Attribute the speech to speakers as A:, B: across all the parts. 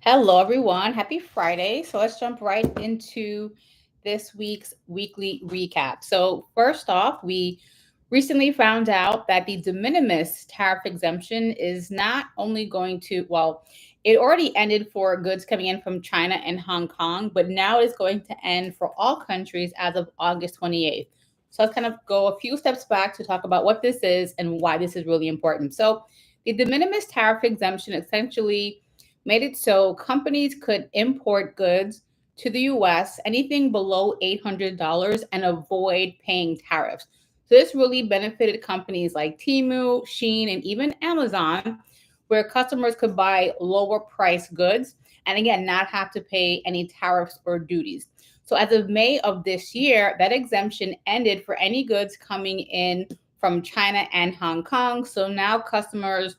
A: Hello, everyone. Happy Friday. So let's jump right into this week's weekly recap. So, first off, we recently found out that the de minimis tariff exemption is not only going to, well, it already ended for goods coming in from China and Hong Kong, but now it's going to end for all countries as of August 28th. So, let's kind of go a few steps back to talk about what this is and why this is really important. So, the de minimis tariff exemption essentially made it so companies could import goods to the US, anything below $800, and avoid paying tariffs. So this really benefited companies like Temu, Shein, and even Amazon, where customers could buy lower price goods and again not have to pay any tariffs or duties. So as of May of this year, that exemption ended for any goods coming in from China and Hong Kong. So now customers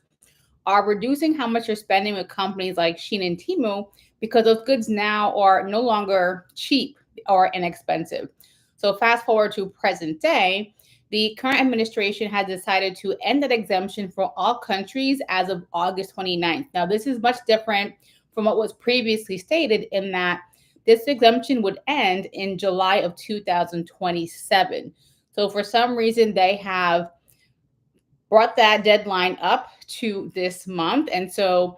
A: are reducing how much you're spending with companies like Shein and Temu because those goods now are no longer cheap or inexpensive. So fast forward to present day, the current administration has decided to end that exemption for all countries as of August 29th. Now, this is much different from what was previously stated in that this exemption would end in July of 2027. So for some reason, they have brought that deadline up to this month. And so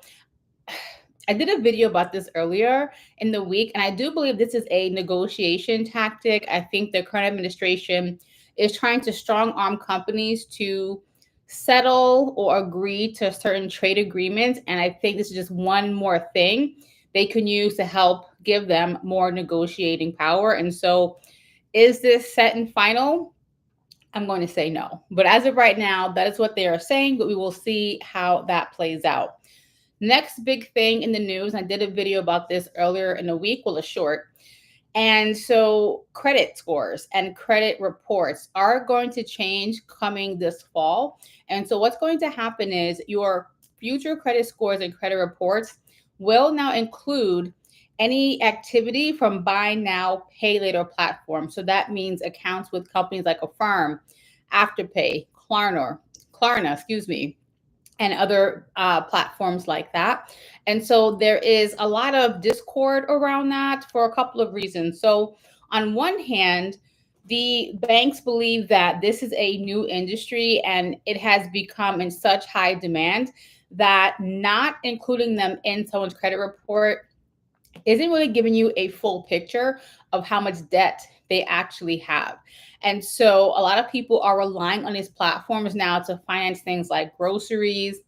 A: I did a video about this earlier in the week, and I do believe this is a negotiation tactic. I think the current administration is trying to strong arm companies to settle or agree to certain trade agreements. And I think this is just one more thing they can use to help give them more negotiating power. And so, is this set and final? I'm going to say no. But as of right now, that is what they are saying, but we will see how that plays out. Next big thing in the news, I did a video about this earlier in the week, well, a short. And so credit scores and credit reports are going to change coming this fall. And so what's going to happen is your future credit scores and credit reports will now include any activity from buy now, pay later platforms. So that means accounts with companies like Affirm, Afterpay, Klarna, excuse me, and other platforms like that. And so there is a lot of discord around that for a couple of reasons. So, on one hand, the banks believe that this is a new industry and it has become in such high demand that not including them in someone's credit report isn't really giving you a full picture of how much debt they actually have. And so a lot of people are relying on these platforms now to finance things like groceries,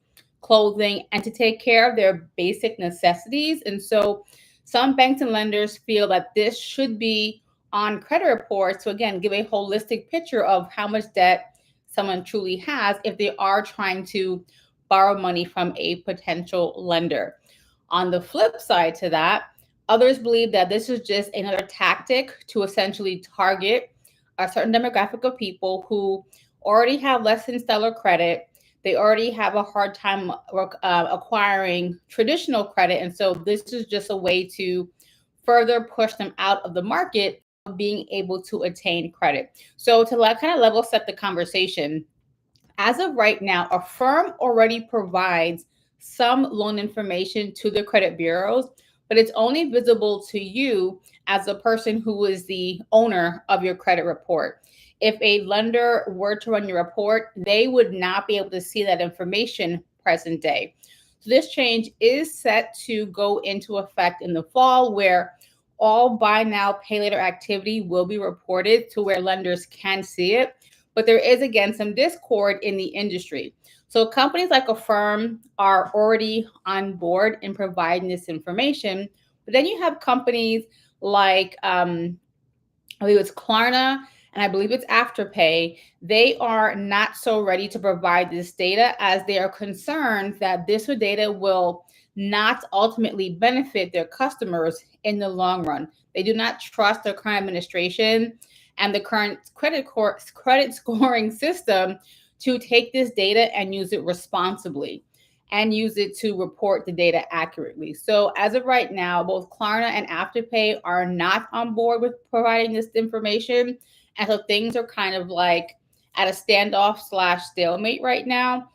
A: clothing, and to take care of their basic necessities. And so some banks and lenders feel that this should be on credit reports to again give a holistic picture of how much debt someone truly has if they are trying to borrow money from a potential lender. On the flip side to that, others believe that this is just another tactic to essentially target a certain demographic of people who already have less than stellar credit. They already have a hard time acquiring traditional credit. And so this is just a way to further push them out of the market of being able to attain credit. So, to kind of level set the conversation, as of right now, Affirm already provides some loan information to the credit bureaus, but it's only visible to you as a person who is the owner of your credit report. If a lender were to run your report, they would not be able to see that information present day. So this change is set to go into effect in the fall, where all buy now, pay later activity will be reported to where lenders can see it. But there is again some discord in the industry. So companies like Affirm are already on board in providing this information. But then you have companies like I believe it's Klarna and I believe it's Afterpay. They are not so ready to provide this data as they are concerned that this data will not ultimately benefit their customers in the long run. They do not trust their current administration and the current credit scoring system to take this data and use it responsibly and use it to report the data accurately. So as of right now, both Klarna and Afterpay are not on board with providing this information. And so things are kind of like at a standoff slash stalemate right now.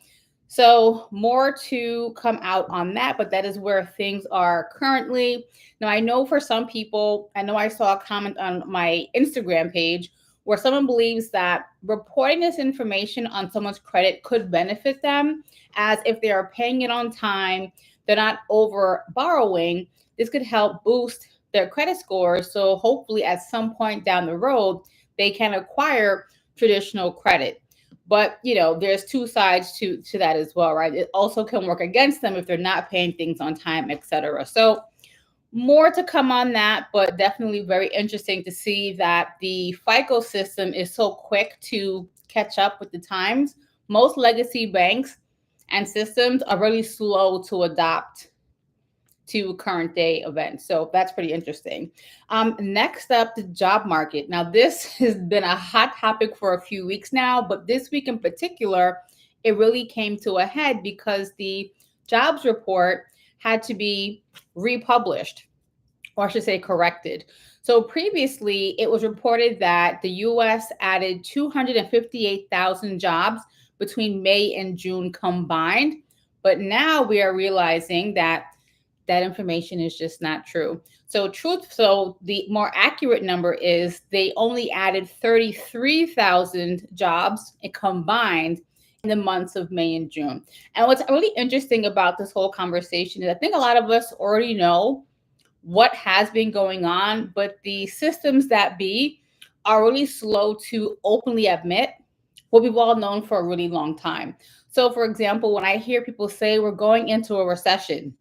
A: So more to come out on that, but that is where things are currently. Now, I know for some people, I know I saw a comment on my Instagram page where someone believes that reporting this information on someone's credit could benefit them, as if they are paying it on time, they're not over borrowing. This could help boost their credit score. So hopefully at some point down the road, they can acquire traditional credit. But there's two sides to that as well, right? It also can work against them if they're not paying things on time, etc. So more to come on that, but definitely very interesting to see that the FICO system is so quick to catch up with the times. Most legacy banks and systems are really slow to adopt to current day events. So that's pretty interesting. Next up, the job market. Now, this has been a hot topic for a few weeks now, but this week in particular, it really came to a head because the jobs report had to be republished, or I should say corrected. So previously, it was reported that the US added 258,000 jobs between May and June combined. But now we are realizing that that information is just not true. So the more accurate number is they only added 33,000 jobs combined in the months of May and June. And what's really interesting about this whole conversation is I think a lot of us already know what has been going on, but the systems that be are really slow to openly admit what we've all known for a really long time. So, for example, when I hear people say we're going into a recession,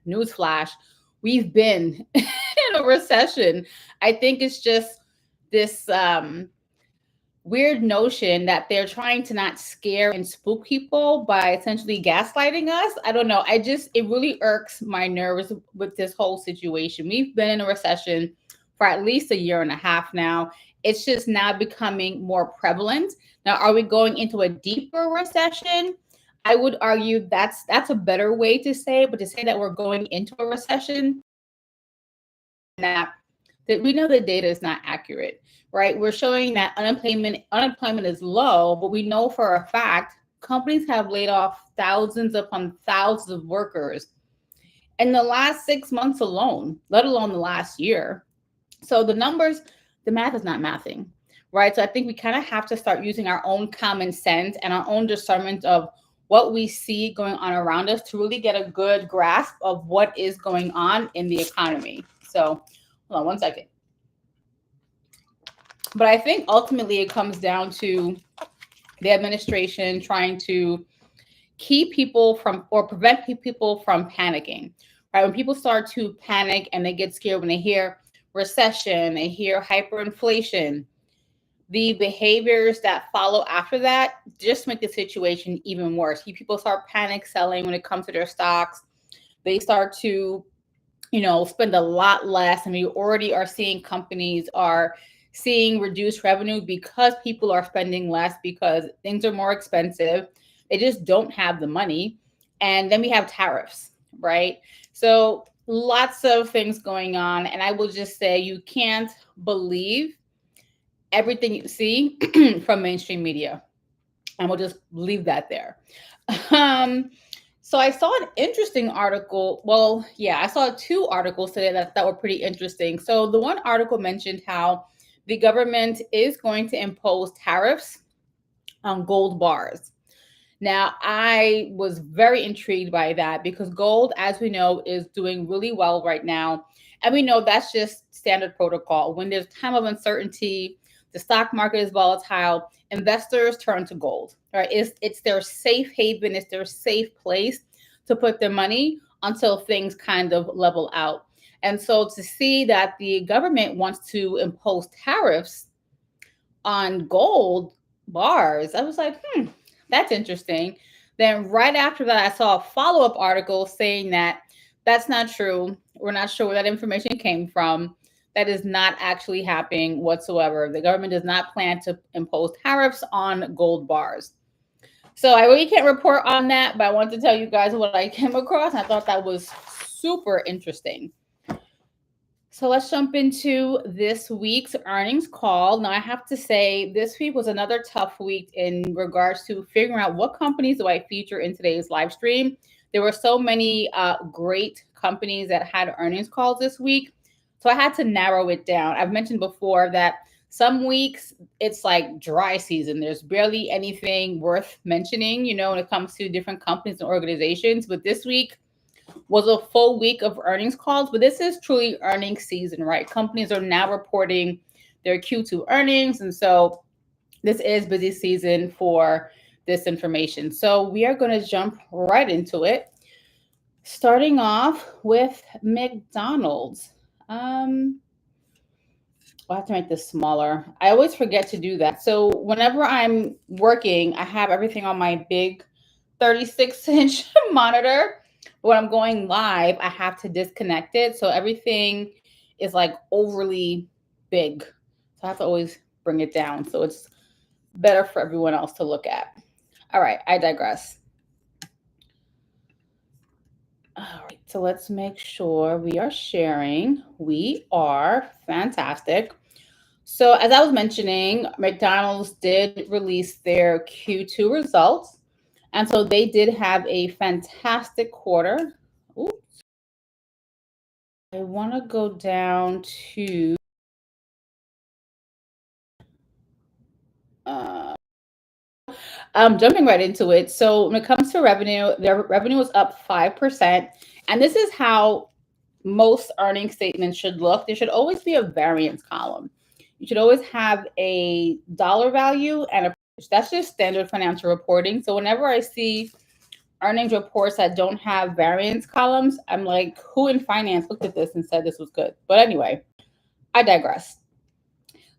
A: newsflash, we've been in a recession. I think it's just this weird notion that they're trying to not scare and spook people by essentially gaslighting us. I don't know. It really irks my nerves with this whole situation. We've been in a recession for at least a year and a half now. It's just now becoming more prevalent. Now, are we going into a deeper recession? I would argue that's a better way to say it, but to say that we're going into a recession, that we know the data is not accurate, right? We're showing that unemployment is low, but we know for a fact companies have laid off thousands upon thousands of workers in the last 6 months alone, let alone the last year. So the math is not mathing, right? So I think we kind of have to start using our own common sense and our own discernment of what we see going on around us to really get a good grasp of what is going on in the economy. So hold on one second. But I think ultimately it comes down to the administration trying to keep people from or prevent people from panicking. Right? When people start to panic and they get scared when they hear recession, they hear hyperinflation, the behaviors that follow after that just make the situation even worse. People start panic selling when it comes to their stocks. They start to, spend a lot less. And we already are seeing companies are seeing reduced revenue because people are spending less because things are more expensive. They just don't have the money. And then we have tariffs, right? So lots of things going on. And I will just say you can't believe everything you see from mainstream media. And we'll just leave that there. So I saw an interesting article. Well, yeah, I saw 2 articles today that were pretty interesting. So the one article mentioned how the government is going to impose tariffs on gold bars. Now, I was very intrigued by that because gold, as we know, is doing really well right now. And we know that's just standard protocol. When there's time of uncertainty, the stock market is volatile, investors turn to gold, right? It's their safe haven, it's their safe place to put their money until things kind of level out. And so to see that the government wants to impose tariffs on gold bars, I was like, that's interesting. Then right after that, I saw a follow-up article saying that that's not true. We're not sure where that information came from. That is not actually happening whatsoever. The government does not plan to impose tariffs on gold bars. So I really can't report on that, but I wanted to tell you guys what I came across. And I thought that was super interesting. So let's jump into this week's earnings call. Now, I have to say, this week was another tough week in regards to figuring out what companies do I feature in today's live stream. There were so many great companies that had earnings calls this week. So I had to narrow it down. I've mentioned before that some weeks it's like dry season. There's barely anything worth mentioning, when it comes to different companies and organizations. But this week, was a full week of earnings calls, but this is truly earnings season, right? Companies are now reporting their Q2 earnings. And so this is busy season for this information. So we are going to jump right into it. Starting off with McDonald's. I'll have to make this smaller. I always forget to do that. So whenever I'm working, I have everything on my big 36-inch monitor. When I'm going live, I have to disconnect it. So everything is like overly big. So I have to always bring it down. So it's better for everyone else to look at. All right, I digress. All right, so let's make sure we are sharing. We are fantastic. So as I was mentioning, McDonald's did release their Q2 results. And so they did have a fantastic quarter. Oops. I want to go down to jumping right into it. So when it comes to revenue, their revenue was up 5%. And this is how most earnings statements should look. There should always be a variance column. You should always have a dollar value and a percentage. That's just standard financial reporting. So whenever I see earnings reports that don't have variance columns, I'm like, who in finance looked at this and said this was good? But anyway, I digress.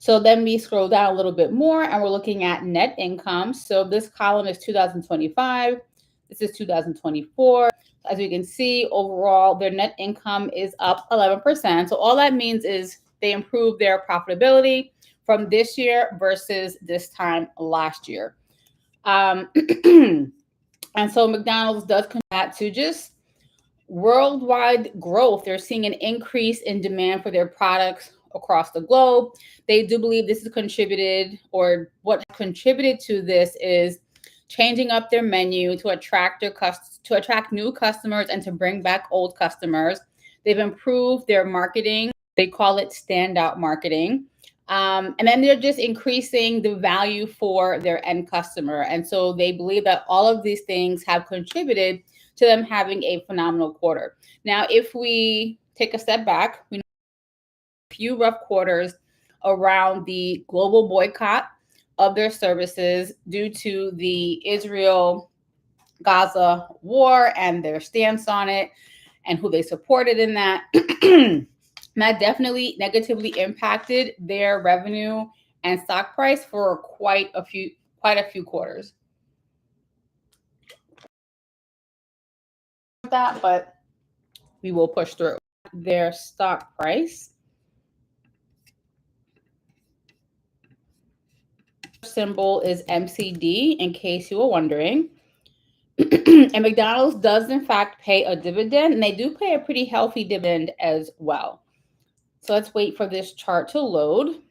A: So then we scroll down a little bit more and we're looking at net income. So this column is 2025. This is 2024. As you can see, overall, their net income is up 11%. So all that means is they improved their profitability from this year versus this time last year. And so McDonald's does contribute to just worldwide growth. They're seeing an increase in demand for their products across the globe. They do believe this has contributed, or what contributed to this is changing up their menu to attract new customers and to bring back old customers. They've improved their marketing. They call it standout marketing. And then they're just increasing the value for their end customer. And so they believe that all of these things have contributed to them having a phenomenal quarter. Now, if we take a step back, we know a few rough quarters around the global boycott of their services due to the Israel-Gaza war and their stance on it and who they supported in that. That definitely negatively impacted their revenue and stock price for quite a few quarters. That, but we will push through. Their stock price symbol is MCD, in case you were wondering. And McDonald's does in fact pay a dividend, and they do pay a pretty healthy dividend as well. So let's wait for this chart to load.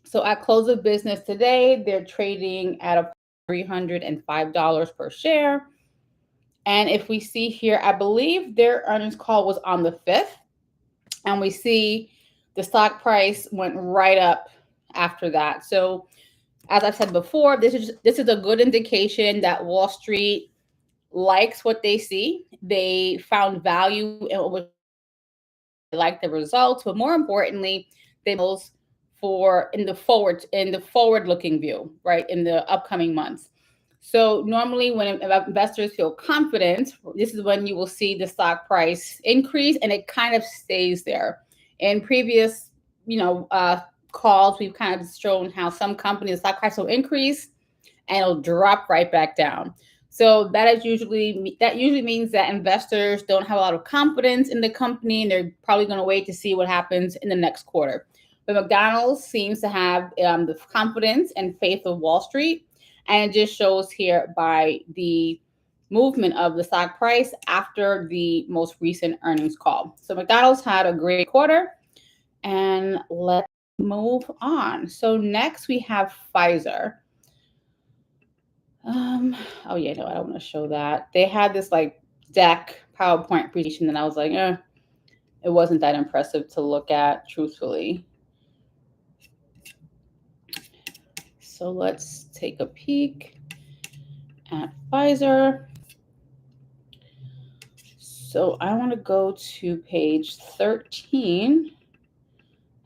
A: So at close of business today, they're trading at $305 per share. And if we see here, I believe their earnings call was on the 5th. And we see the stock price went right up after that. So as I've said before, this is a good indication that Wall Street likes what they see. They found value in what was like the results, but more importantly, they for in the forward looking view, right, in the upcoming months. So normally when investors feel confident, this is when you will see the stock price increase, and it kind of stays there. In previous, calls, we've kind of shown how some companies, stock price will increase and it'll drop right back down. So that usually means that investors don't have a lot of confidence in the company, and they're probably going to wait to see what happens in the next quarter. But McDonald's seems to have the confidence and faith of Wall Street, and it just shows here by the movement of the stock price after the most recent earnings call. So McDonald's had a great quarter. And let's move on. So next we have Pfizer. Oh yeah, no, I don't want to show that. They had this like deck PowerPoint presentation, and I was like, it wasn't that impressive to look at, truthfully. So let's take a peek at Pfizer. So I want to go to page 13,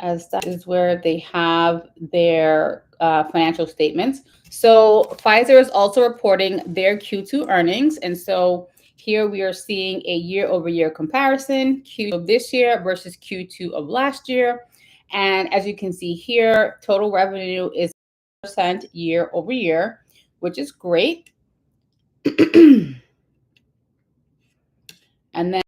A: as that is where they have their financial statements. So Pfizer is also reporting their Q2 earnings. And so here we are seeing a year-over-year comparison, Q2 of this year versus Q2 of last year. And as you can see here, total revenue is percent year over year, which is great. And then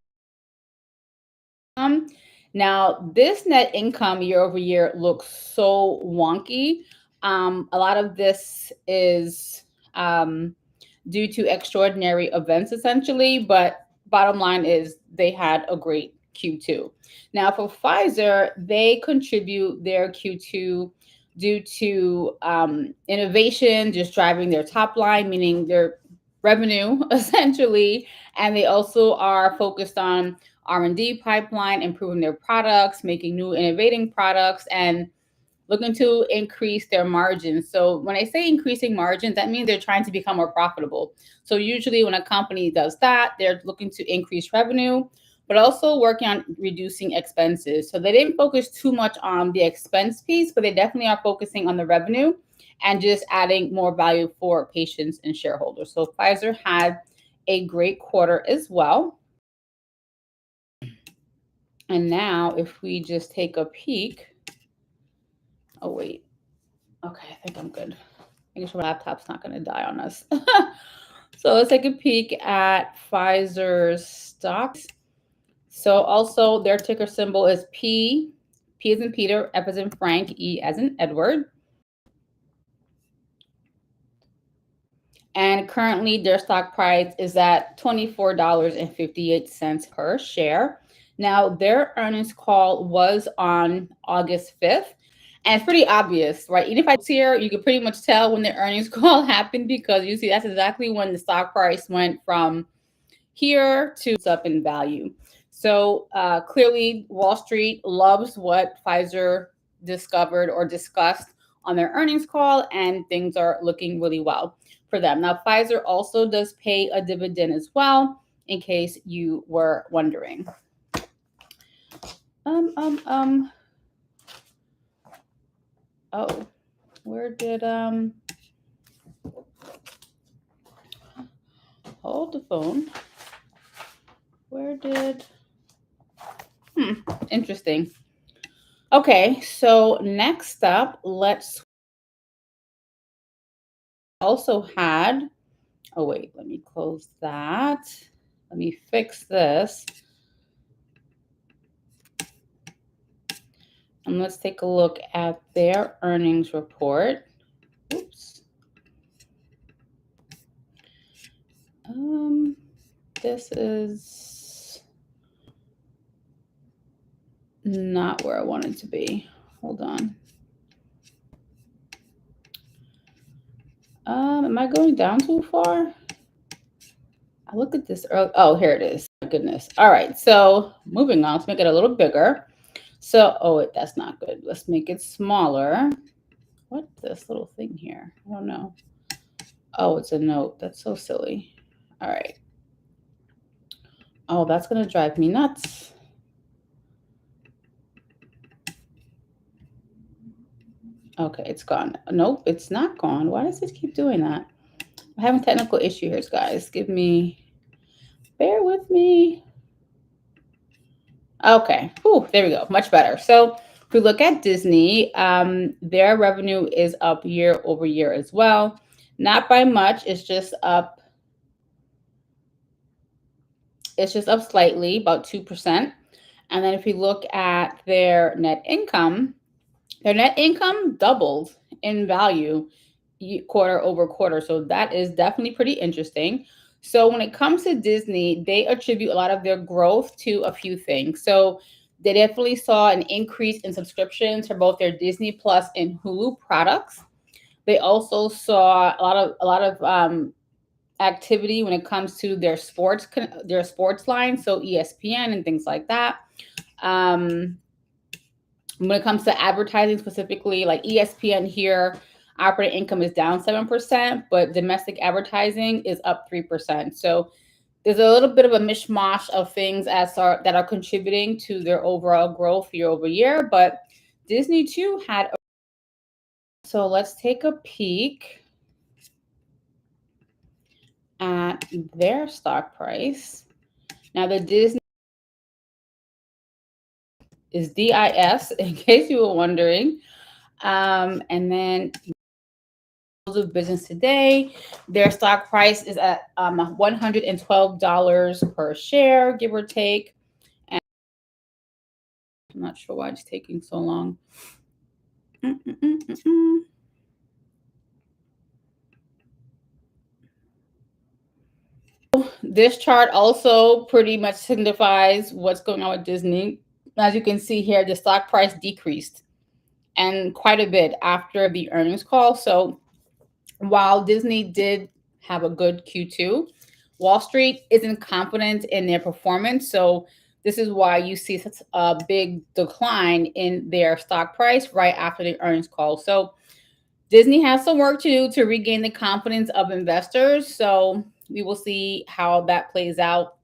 A: now this net income year over year looks so wonky. A lot of this is due to extraordinary events, essentially, but bottom line is they had a great Q2. Now for Pfizer, they contribute their Q2 due to innovation, just driving their top line, meaning their revenue essentially, and they also are focused on R&D pipeline, improving their products, making new innovating products, and looking to increase their margins. So when I say increasing margins, that means they're trying to become more profitable. So usually when a company does that, they're looking to increase revenue, but also working on reducing expenses. So they didn't focus too much on the expense piece, but they definitely are focusing on the revenue and just adding more value for patients and shareholders. So Pfizer had a great quarter as well. And now if we just take a peek, oh wait, okay, I think I'm good. Making sure my laptop's not going to die on us. So let's take a peek at Pfizer's stocks. So also their ticker symbol is P. P as in Peter, F as in Frank, E as in Edward. And currently their stock price is at $24.58 per share. Now their earnings call was on August 5th. And it's pretty obvious, right? Even if I was here, you could pretty much tell when the earnings call happened, because you see that's exactly when the stock price went from here to up in value. So clearly Wall Street loves what Pfizer discovered or discussed on their earnings call, and things are looking really well for them. Now, Pfizer also does pay a dividend as well, in case you were wondering. Oh, where did hold the phone? Where did interesting. Okay, so next up, let's also had, oh wait, let me close that. Let me fix this. And let's take a look at their earnings report. Oops. This is not where I want it to be. Hold on. Am I going down too far? I looked at this earlier. Oh, here it is. My goodness. All right. So moving on, let's make it a little bigger. So, oh, that's not good. Let's make it smaller. What's this little thing here? I don't know. Oh, it's a note. That's so silly. All right. Oh, that's going to drive me nuts. Okay, it's gone. Nope, it's not gone. Why does it keep doing that? I'm having a technical issue here, guys. Bear with me. Okay, whew, there we go. Much better. So if we look at Disney, their revenue is up year over year as well. Not by much. It's just up slightly, about 2%. And then if we look at their net income doubled in value quarter over quarter. So that is definitely pretty interesting. So when it comes to Disney, they attribute a lot of their growth to a few things. So They definitely saw an increase in subscriptions for both their Disney Plus and Hulu products. They also saw a lot of activity when it comes to their sports line, so ESPN and things like that. Um, when it comes to advertising specifically, like ESPN here, operating income is down 7%, but domestic advertising is up 3%. So there's a little bit of a mishmash of things that are contributing to their overall growth year over year. But Disney too had. So let's take a peek at their stock price. Now the Disney is DIS, in case you were wondering. And then of business today, their stock price is at $112 per share, give or take. And I'm not sure why it's taking so long. This chart also pretty much signifies what's going on with Disney. As you can see here, the stock price decreased and quite a bit after the earnings call. So while Disney did have a good Q2, Wall Street isn't confident in their performance. So this is why you see such a big decline in their stock price right after the earnings call. So Disney has some work to do to regain the confidence of investors. So we will see how that plays out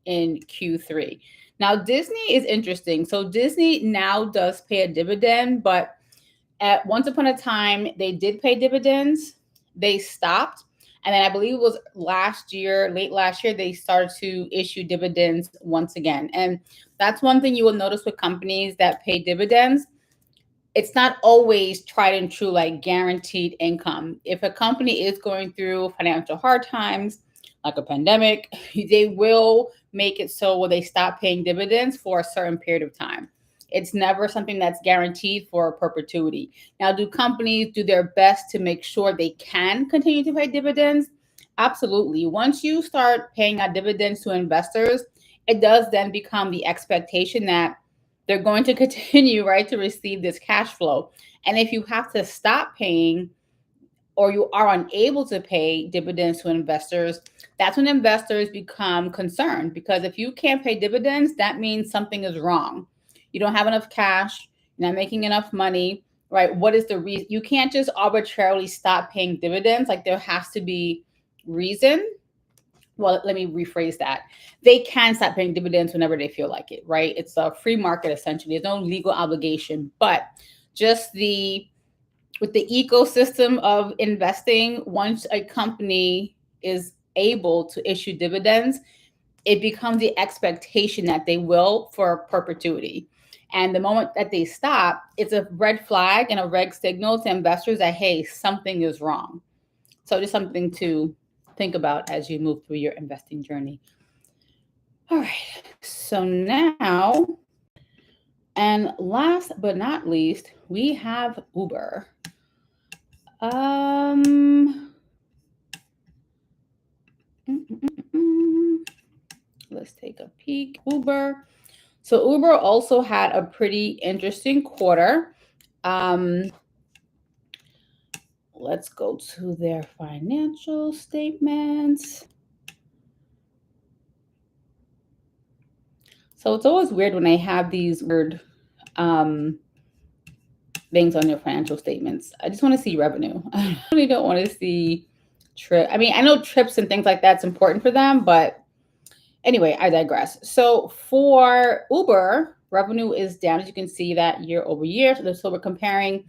A: in Q3. Now, Disney is interesting. So Disney now does pay a dividend, but at once upon a time, they did pay dividends. They stopped. And then I believe it was late last year, they started to issue dividends once again. And that's one thing you will notice with companies that pay dividends. It's not always tried and true, like guaranteed income. If a company is going through financial hard times, like a pandemic, they will make it so where they stop paying dividends for a certain period of time. It's never something that's guaranteed for perpetuity. Now, do companies do their best to make sure they can continue to pay dividends? Absolutely. Once you start paying out dividends to investors, it does then become the expectation that they're going to continue, right, to receive this cash flow. And if you have to stop paying or you are unable to pay dividends to investors, that's when investors become concerned, because if you can't pay dividends, that means something is wrong. You don't have enough cash, you're not making enough money, right? What is the reason? You can't just arbitrarily stop paying dividends. Like, there has to be reason. Well, let me rephrase that. They can stop paying dividends whenever they feel like it, right? It's a free market, essentially. There's no legal obligation, but just with the ecosystem of investing, once a company is able to issue dividends, it becomes the expectation that they will for perpetuity. And the moment that they stop, it's a red flag and a red signal to investors that, hey, something is wrong. So just something to think about as you move through your investing journey. All right. So now, and last but not least, we have Uber. Let's take a peek. Uber. So Uber also had a pretty interesting quarter. Let's go to their financial statements. So it's always weird when they have these weird things on their financial statements. I just want to see revenue. I really don't want to see trip. I mean, I know trips and things like that's important for them, but anyway, I digress. So for Uber, revenue is down, as you can see that year over year. So we're comparing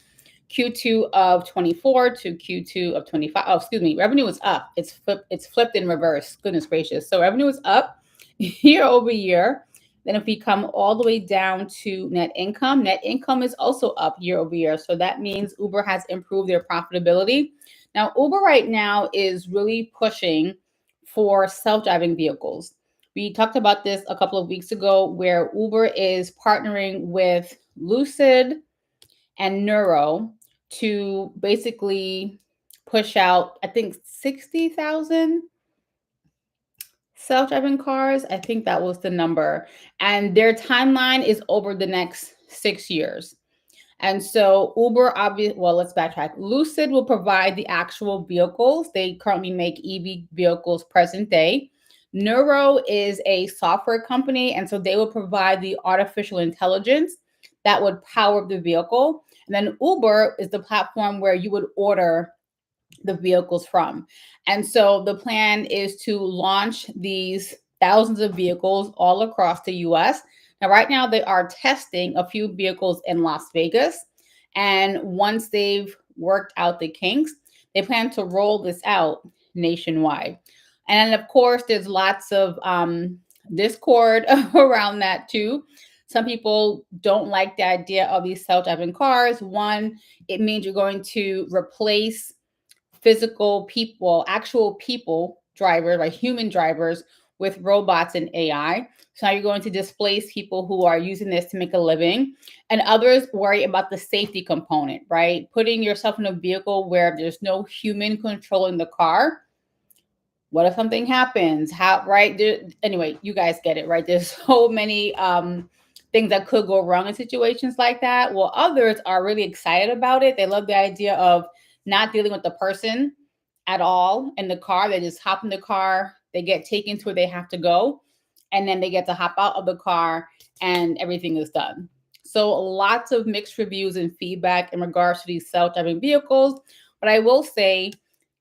A: Q2 of 24 to Q2 of 25. Oh, excuse me. Revenue is up. It's flipped in reverse. Goodness gracious. So revenue is up year over year. Then if we come all the way down to net income is also up year over year. So that means Uber has improved their profitability. Now, Uber right now is really pushing for self-driving vehicles. We talked about this a couple of weeks ago, where Uber is partnering with Lucid and Nuro to basically push out, I think, self-driving cars. I think that was the number. And their timeline is over the next 6 years. And so Uber, well, let's backtrack. Lucid will provide the actual vehicles. They currently make EV vehicles present day. Neuro is a software company, and so they will provide the artificial intelligence that would power the vehicle. And then Uber is the platform where you would order the vehicles from. And so the plan is to launch these thousands of vehicles all across the US. Now, right now, they are testing a few vehicles in Las Vegas. And once they've worked out the kinks, they plan to roll this out nationwide. And of course, there's lots of discord around that too. Some people don't like the idea of these self driving cars. One, it means you're going to replace physical people, actual people drivers, like human drivers, with robots and AI. So now you're going to displace people who are using this to make a living. And others worry about the safety component, right? Putting yourself in a vehicle where there's no human controlling the car. What if something happens? How, right? Anyway, you guys get it, right? There's so many things that could go wrong in situations like that. Well, others are really excited about it. They love the idea of not dealing with the person at all in the car. They just hop in the car, they get taken to where they have to go, and then they get to hop out of the car and everything is done. So lots of mixed reviews and feedback in regards to these self-driving vehicles. But I will say,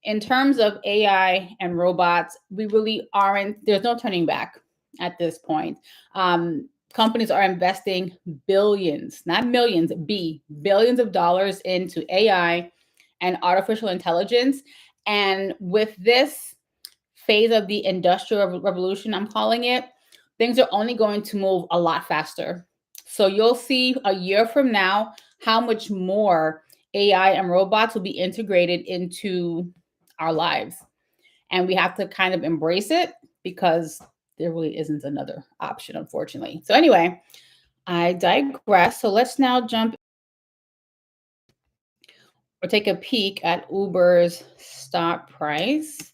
A: in terms of AI and robots, we really aren't, there's no turning back at this point. Companies are investing billions, not millions, billions of dollars into AI and artificial intelligence. And with this phase of the industrial revolution, I'm calling it, things are only going to move a lot faster. So you'll see a year from now how much more AI and robots will be integrated into our lives. And we have to kind of embrace it because there really isn't another option, unfortunately. So, anyway, I digress. So, let's now jump or take a peek at Uber's stock price.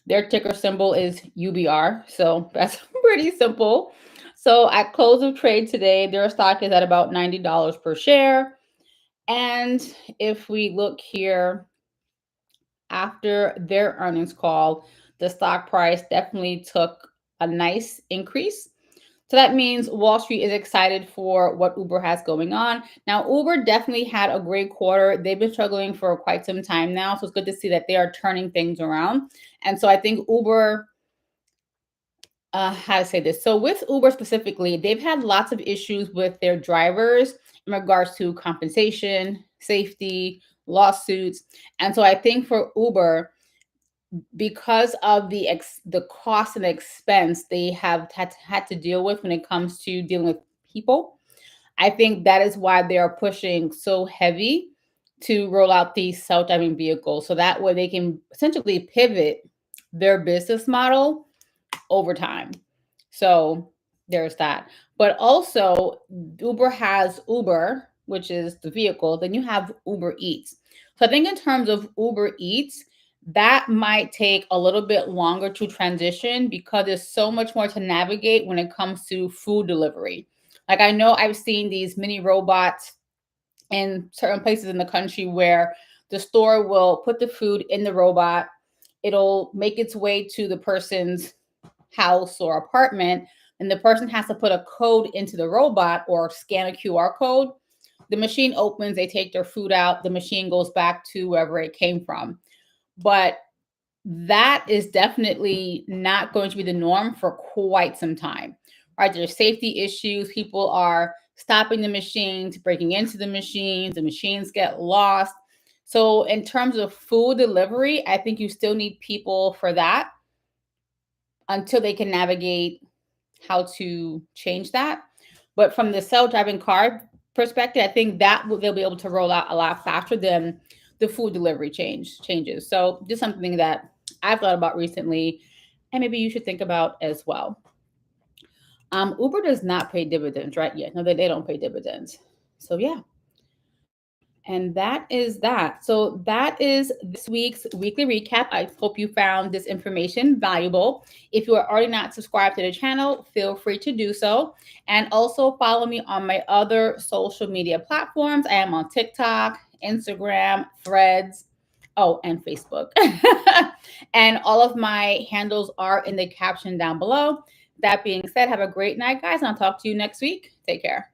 A: Their ticker symbol is UBR. So, that's pretty simple. So, at close of trade today, their stock is at about $90 per share. And if we look here, after their earnings call, the stock price definitely took a nice increase. So that means Wall Street is excited for what Uber has going on. Now, Uber definitely had a great quarter. They've been struggling for quite some time now. So it's good to see that they are turning things around. And so I think Uber, how to say this? So with Uber specifically, they've had lots of issues with their drivers in regards to compensation, safety, lawsuits. And so I think for Uber, because of the cost and expense they have had to deal with when it comes to dealing with people, I think that is why they are pushing so heavy to roll out these self-driving vehicles, so that way they can essentially pivot their business model over time. So there's that. But also, Uber has Uber, which is the vehicle. Then you have Uber Eats. So I think in terms of Uber Eats, that might take a little bit longer to transition because there's so much more to navigate when it comes to food delivery. Like, I know I've seen these mini robots in certain places in the country where the store will put the food in the robot, it'll make its way to the person's house or apartment, and the person has to put a code into the robot or scan a QR code. The machine opens, they take their food out, the machine goes back to wherever it came from. But that is definitely not going to be the norm for quite some time, right? There's safety issues. People are stopping the machines, breaking into the machines get lost. So in terms of food delivery, I think you still need people for that until they can navigate how to change that. But from the self-driving car perspective, I think that they'll be able to roll out a lot faster than the food delivery changes. So just something that I've thought about recently, and maybe you should think about as well. Uber does not pay dividends, right? Yeah, no, they don't pay dividends. So yeah. And that is that. So that is this week's weekly recap. I hope you found this information valuable. If you are already not subscribed to the channel, feel free to do so. And also follow me on my other social media platforms. I am on TikTok, Instagram, Threads, oh, and Facebook. And all of my handles are in the caption down below. That being said, have a great night, guys, and I'll talk to you next week. Take care.